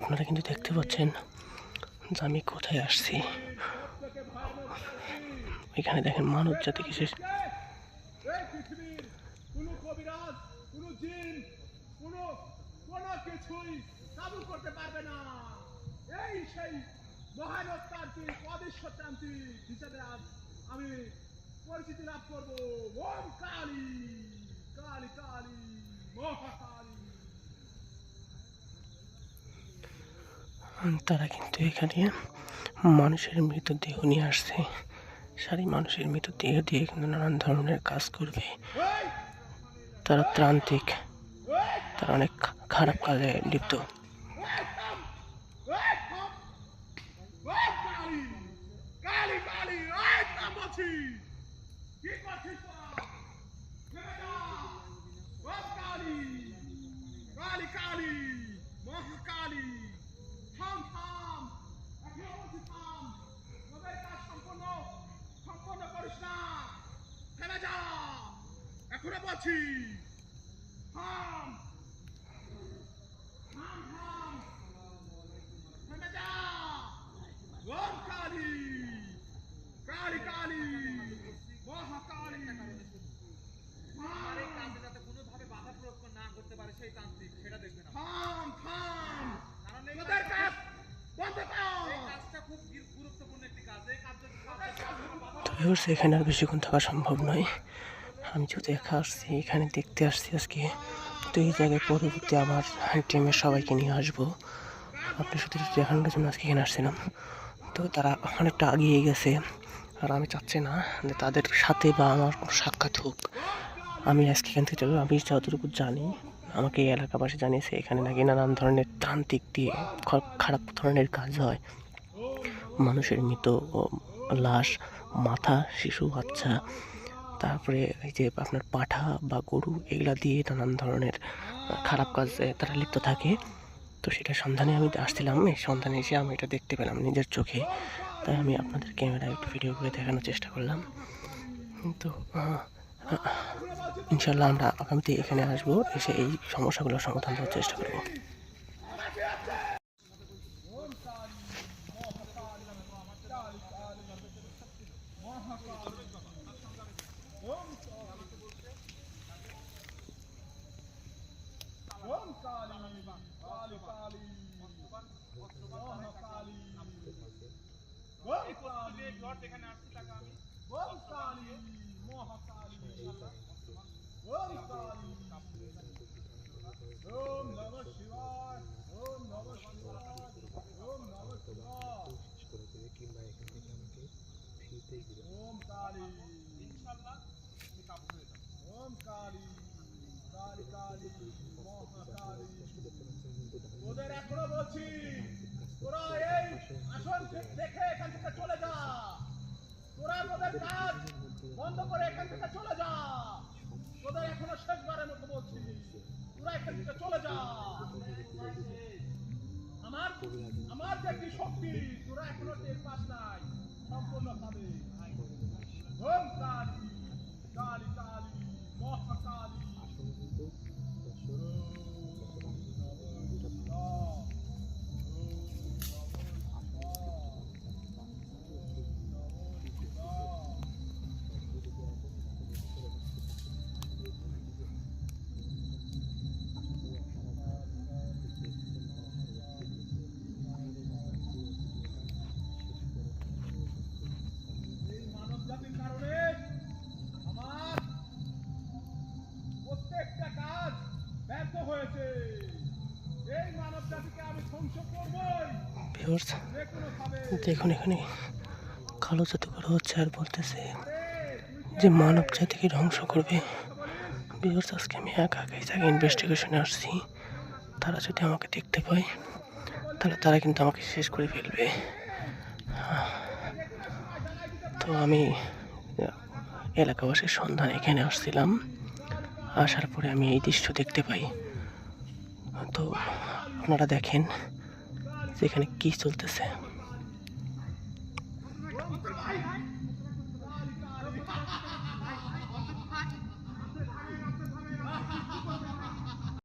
আপনারা কিন্তু দেখতে পাচ্ছেন যে আমি কোথায় আসছি। এখানে দেখেন মানব জাতিকে শেষ করতে পারবে না। এই সেই মহানতান্ত্রিক অবিশ্বতান্ত্রিক হিসেবে আজ আমি পরিচিতি লাভ করবো। ওম কালী কালী কালী মহাকালী। তারা কিন্তু এখানে মানুষের মৃতদেহ নিয়ে আসছে। সারি মানুষের মৃতদেহ দিয়ে কিন্তু নানান ধরনের কাজ করবে। তারা ত্রান্তিক, তারা অনেক খারাপ কাজে লিপ্ত। এখনো বলছি এখানে আর বেশিক্ষণ থাকা সম্ভব নয়। আমি যেহেতু একা আসছি, এখানে দেখতে আসছি আজকে, তো এই জায়গায় পরবর্তী আবার টিমের সবাইকে নিয়ে আসবো। আপনি শুধু দেখানোর জন্য আজকে এখানে আসছিলাম। তো তারা অনেকটা এগিয়ে গেছে, আর আমি চাচ্ছি না যে তাদের সাথে বা আমার কোনো সাক্ষাৎ হোক। আমি আজকে এখান থেকে চলো। আমি যতটুকু জানি, আমাকে এই এলাকাবাসী জানিয়েছে এখানে নাকি নানান ধরনের ত্রান্তিক দিয়ে খারাপ ধরনের কাজ হয়। মানুষের মৃত লাশ, মাথা, শিশু, বাচ্চা, তারপরে এই যে আপনার পাঠা বা গরু, এগুলা দিয়ে নানান ধরনের খারাপ কাজে তারা লিপ্ত থাকে। তো সেটার সন্ধানে আমি আসছিলাম। এই সন্ধানে এসে আমি এটা দেখতে পেলাম নিজের চোখে, তাই আমি আপনাদের ক্যামেরায় একটু ভিডিও করে দেখানোর চেষ্টা করলাম। তো ইনশাল্লাহ আমরা আগামীতে এখানে আসবো, এসে এই সমস্যাগুলোর সমাধান দেওয়ার চেষ্টা করবো। ওদের এখনো বলছি, তোরা এই আসন দেখে এখান থেকে চলে যা। তোরা তোদের কাজ বন্ধ করে এখান থেকে চলে যা। তোদের এখনো শেষবারের মতো বলছি, তোরা এখান থেকে চলে যা। আমার যে কি শক্তি তোরা এখনো টের পাস নাই সম্পূর্ণ ভাবে। ওম কালী কালী কালী মহাকালী। দেখুন এখানে কালো জাদুঘর হচ্ছে আর বলতেছে যে মানব জাতিকে ধ্বংস করবে। বিকজ আজকে আমি একা এই জায়গায় ইনভেস্টিগেশনে আসছি। তারা যদি আমাকে দেখতে পায় তাহলে তারা কিন্তু আমাকে শেষ করে ফেলবে। তো আমি এলাকাবাসীর সন্ধান এখানে আসছিলাম। আসার পরে আমি এই দৃশ্য দেখতে পাই। তো আপনারা দেখেন যে এখানে কী চলতেছে।